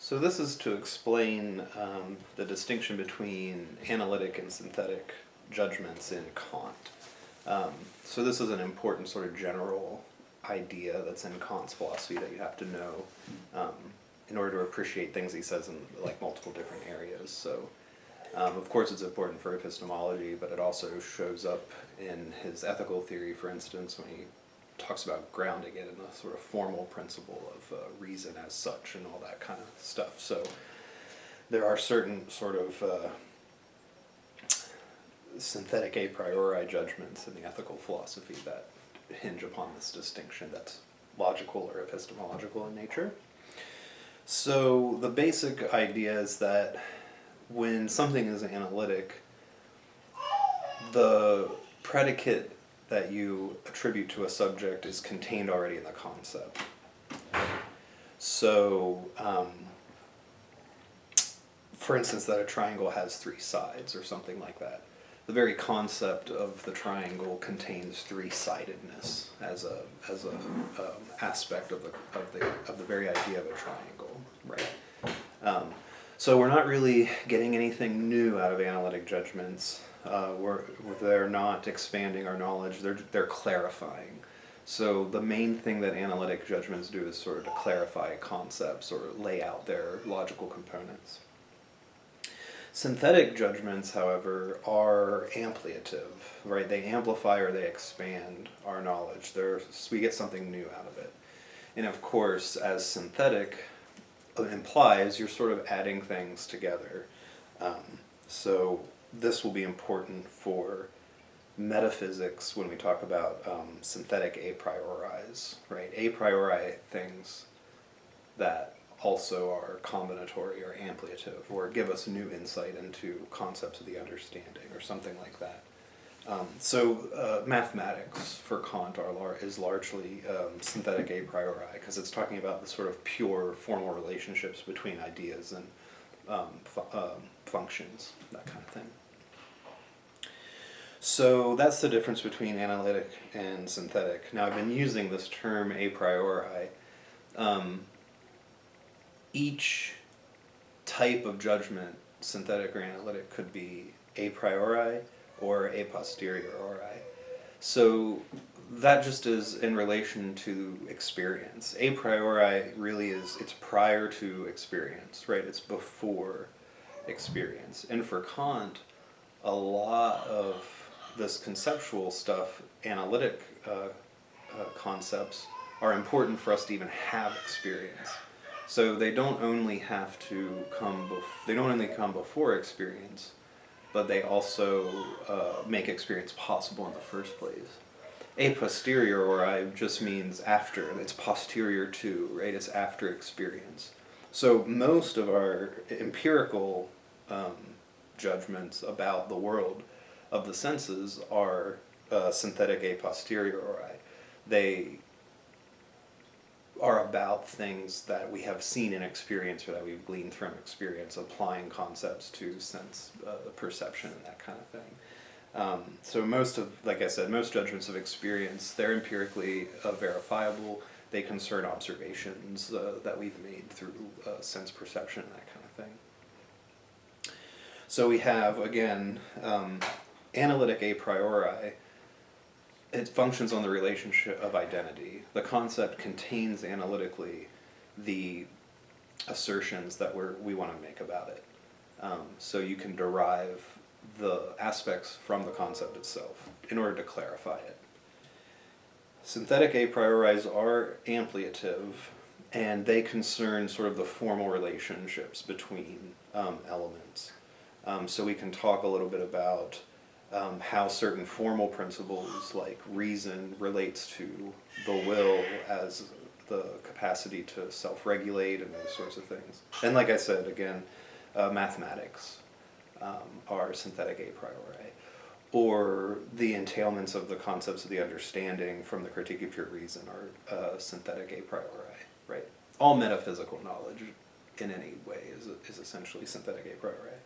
So this is to explain the distinction between analytic and synthetic judgments in Kant. So this is an important sort of general idea that's in Kant's philosophy that you have to know in order to appreciate things he says in like multiple different areas. So of course it's important for epistemology, but it also shows up in his ethical theory, for instance, when he talks about grounding it in the sort of formal principle of reason as such and all that kind of stuff. So there are certain sort of synthetic a priori judgments in the ethical philosophy that hinge upon this distinction that's logical or epistemological in nature. So the basic idea is that when something is analytic, the predicate that you attribute to a subject is contained already in the concept. So, for instance, that a triangle has three sides or something like that. The very concept of the triangle contains three-sidedness as a aspect of the very idea of a triangle, right? So we're not really getting anything new out of analytic judgments. They're not expanding our knowledge, they're clarifying. So the main thing that analytic judgments do is sort of to clarify concepts or lay out their logical components. Synthetic judgments, however, are ampliative, right? They amplify or they expand our knowledge. We get something new out of it. And of course, as synthetic implies, you're sort of adding things together. So this will be important for metaphysics when we talk about synthetic a prioris, right? A priori things that also are combinatory or ampliative or give us new insight into concepts of the understanding or something like that. So mathematics for Kant is largely synthetic a priori because it's talking about the sort of pure formal relationships between ideas and functions, that kind of thing. So that's the difference between analytic and synthetic. Now I've been using this term a priori. Each type of judgment, synthetic or analytic, could be a priori or a posteriori. So that just is in relation to experience. A priori really it's prior to experience, right? It's before experience. And for Kant, a lot of this conceptual stuff, analytic concepts, are important for us to even have experience. So they don't only have to come before experience, but they also make experience possible in the first place. A posteriori just means after. It's posterior to, right? It's after experience. So most of our empirical judgments about the world of the senses are synthetic a posteriori. They are about things that we have seen in experience or that we've gleaned from experience, applying concepts to sense perception and that kind of thing. So like I said, most judgments of experience, they're empirically verifiable. They concern observations that we've made through sense perception and that kind of thing. So we have, again, analytic a priori. It functions on the relationship of identity. The concept contains analytically the assertions that we want to make about it. So you can derive the aspects from the concept itself in order to clarify it. Synthetic a prioris are ampliative, and they concern sort of the formal relationships between elements. So we can talk a little bit about how certain formal principles like reason relates to the will as the capacity to self-regulate and those sorts of things. And like I said, again, mathematics are synthetic a priori. Or the entailments of the concepts of the understanding from the Critique of Pure Reason are synthetic a priori, right? All metaphysical knowledge in any way is essentially synthetic a priori.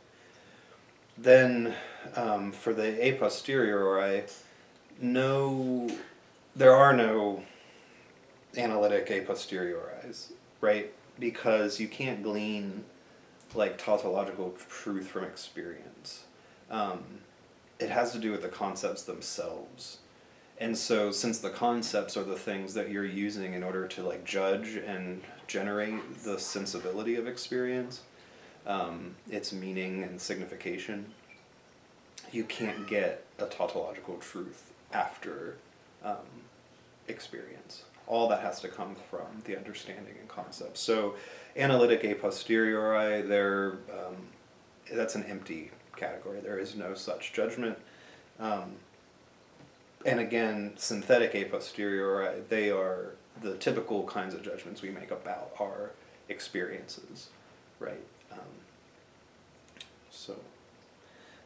Then, for the a posteriori, there are no analytic a posterioris, right? because you can't glean like tautological truth from experience. Um, it has to do with the concepts themselves. And so since the concepts are the things that you're using in order to like judge and generate the sensibility of experience, its meaning and signification, you can't get a tautological truth after experience. All that has to come from the understanding and concepts. So analytic a posteriori, that's an empty category. There is no such judgment. And again, synthetic a posteriori, they are the typical kinds of judgments we make about our experiences, right? So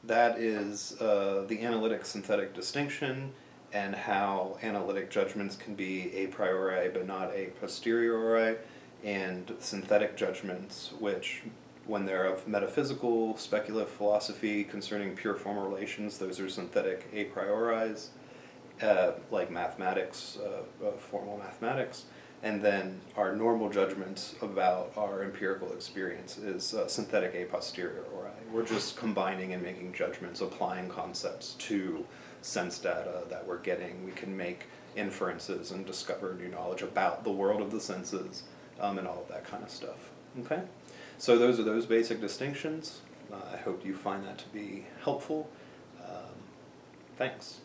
that is the analytic synthetic distinction, and how analytic judgments can be a priori but not a posteriori, and synthetic judgments, which, when they're of metaphysical, speculative philosophy concerning pure formal relations, those are synthetic a prioris, like mathematics, formal mathematics. And then our normal judgments about our empirical experience is synthetic a posteriori. We're just combining and making judgments, applying concepts to sense data that we're getting. We can make inferences and discover new knowledge about the world of the senses, and all of that kind of stuff. Okay? So those are those basic distinctions. I hope you find that to be helpful. Thanks.